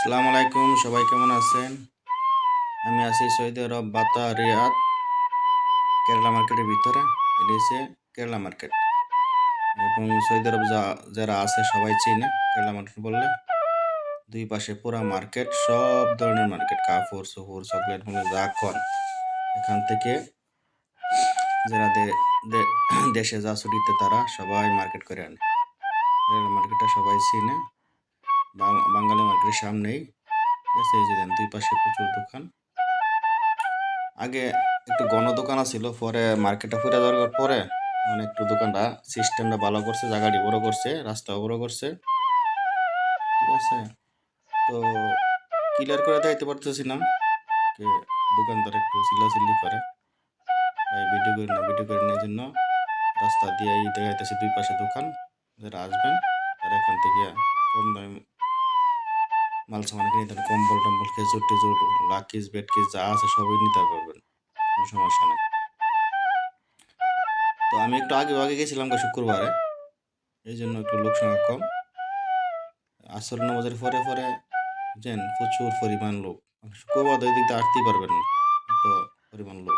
আসসালামু আলাইকুম, সবাই কেমন আছেন? আমি আছি সৌদি আরব বাতা রিয়াদ কেরালা মার্কেটের ভিতরে। এটা হচ্ছে কেরালা মার্কেট। এবং সৌদি আরব যারা আছে সবাই চিনে কেরালা মার্কেট বললে। দুই পাশে পুরা মার্কেট, সব ধরনের মার্কেট, কাপড় চোপড় চকলেট মূল্য যা কন এখান থেকে যারা দেশে যা ছুটিতে তারা সবাই মার্কেট করে আনে। কেরালা মার্কেটটা সবাই চিনে, বাঙালি মার্কেটের সামনেই। ঠিক আছে, এই যে দেন দুই পাশে প্রচুর দোকান। আগে একটু গণ দোকান ছিল, পরে মার্কেটটা ফুরে যাওয়ার পরে মানে একটু দোকানটা সিস্টেমটা ভালো করছে, জায়গাটি বড় করছে, রাস্তাও বড় করছে। ঠিক আছে, তো ক্লিয়ার করে দিতে পারতেছি না যে দোকানদার একটু চিল্লাচিল্লি করে, ভাই ভিডিও করি না ভিডিও করি না, এই জন্য রাস্তা দিয়ে দেখাইতেছি দুই পাশে দোকান। যারা আসবেন তারা এখান থেকে কম দামে মাল সামান কিনে নিতে, কম্বল টম্বল খেজুর টেজুর লাকিজ বেডকিজ যা আছে সবই নিতে পারবেন, কোনো সমস্যা নেই। তো আমি একটু আগে আগে গেছিলাম শুক্রবারে, এই জন্য একটু লোক সংখ্যা কম। আসর নামাজের পরে পরে প্রচুর পরিমাণ লোক, শুক্রবার ওই দিক দিয়ে আসতেই পারবেন না, এত পরিমাণ লোক।